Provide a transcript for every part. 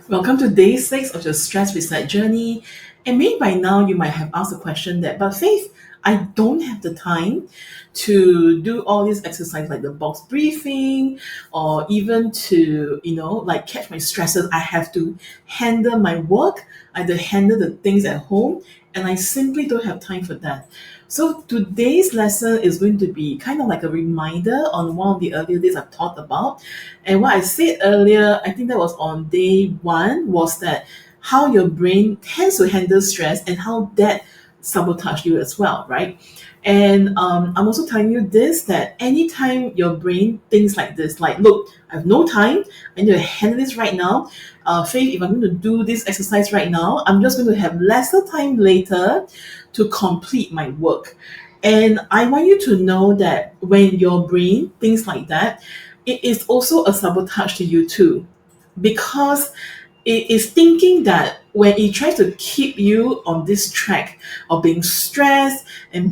Welcome to day 6 of your stress reset journey. And maybe by now you might have asked the question that, but Faith, I don't have the time to do all these exercises like the box briefing or even to, like catch my stresses. I have to handle my work, I have to handle the things at home, and I simply don't have time for that. So today's lesson is going to be kind of like a reminder on one of the earlier days I've talked about. And what I said earlier, I think that was on day 1, was that how your brain tends to handle stress and how that sabotage you as well, right? And I'm also telling you this, that anytime your brain thinks like this, like, look, I have no time, I need to handle this right now. Faith, if I'm going to do this exercise right now, I'm just going to have lesser time later to complete my work. And I want you to know that when your brain thinks like that, it is also a sabotage to you too, because it is thinking that when it tries to keep you on this track of being stressed and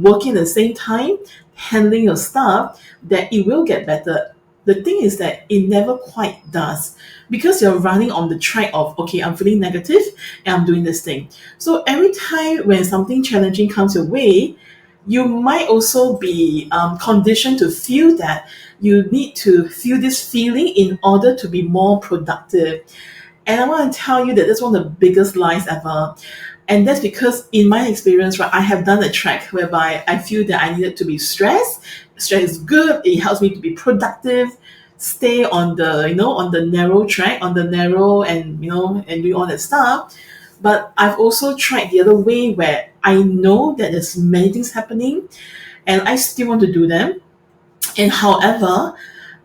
working at the same time, handling your stuff, that it will get better. The thing is that it never quite does, because you're running on the track of, okay, I'm feeling negative and I'm doing this thing. So every time when something challenging comes your way, you might also be conditioned to feel that you need to feel this feeling in order to be more productive. And I want to tell you that that's one of the biggest lies ever. And that's because in my experience, right, I have done a track whereby I feel that I needed to be stressed. Stress is good. It helps me to be productive, stay on the, on the narrow track, on the narrow and, and do all that stuff. But I've also tried the other way where I know that there's many things happening and I still want to do them. And however,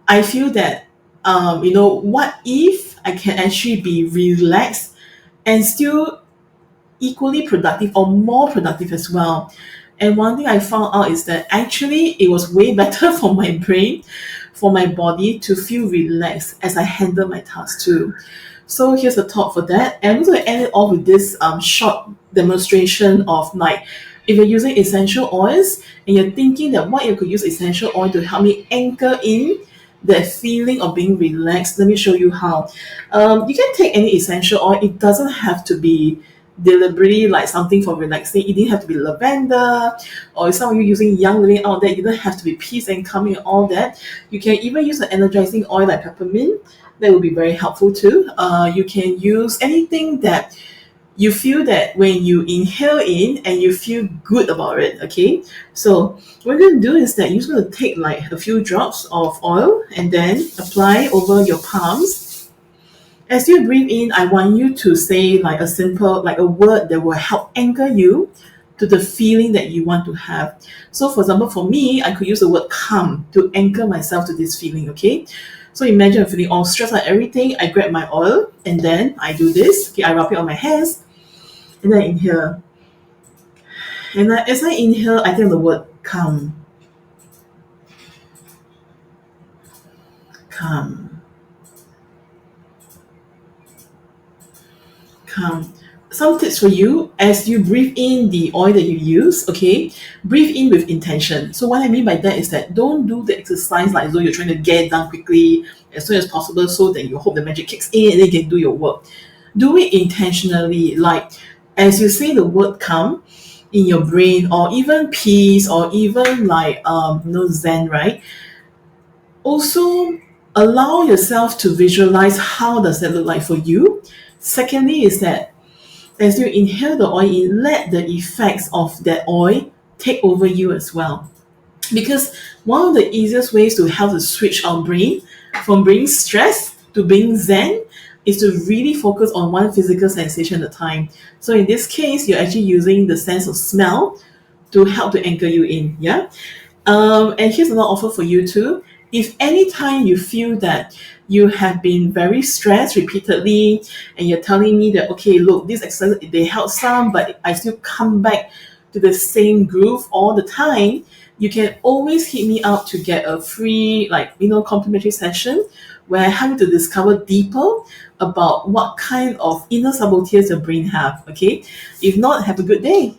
I feel that, what if I can actually be relaxed and still equally productive or more productive as well? And one thing I found out is that actually it was way better for my brain, for my body to feel relaxed as I handle my tasks too. So here's a thought for that. And I'm going to end it off with this short demonstration of, like, if you're using essential oils and you're thinking that what you could use essential oil to help me anchor in that feeling of being relaxed, let me show you how. You can take any essential oil. It doesn't have to be deliberately like something for relaxing. It didn't have to be lavender, or if some of you using Young Living out there, it doesn't have to be peace and calming and all that. You can even use an energizing oil like peppermint. That would be very helpful too. You can use anything that you feel that when you inhale in and you feel good about it. Okay, so what you're going to do is that you're just going to take like a few drops of oil and then apply over your palms. As you breathe in, I want you to say like a simple, like a word that will help anchor you to the feeling that you want to have. So for example, for me, I could use the word calm to anchor myself to this feeling. Okay, so imagine I'm feeling all stressed out, everything. I grab my oil and then I do this. Okay, I rub it on my hands and then I inhale. And as I inhale, I think the word calm, calm, calm. Some tips for you as you breathe in the oil that you use, okay? Breathe in with intention. So what I mean by that is that don't do the exercise like as though you're trying to get it done quickly as soon as possible so that you hope the magic kicks in and then you can do your work. Do it intentionally, like as you say the word calm in your brain, or even peace, or even like zen, right? Also allow yourself to visualize how does that look like for you. Secondly is that as you inhale the oil in, let the effects of that oil take over you as well. Because one of the easiest ways to help to switch our brain from being stressed to being zen is to really focus on one physical sensation at a time. So in this case, you're actually using the sense of smell to help to anchor you in. Yeah. And here's another offer for you too. If anytime you feel that you have been very stressed repeatedly and you're telling me that, okay, look, these exercises, they help some, but I still come back to the same groove all the time, you can always hit me up to get a free, like, complimentary session where I help you to discover deeper about what kind of inner sabotages your brain have. Okay. If not, have a good day.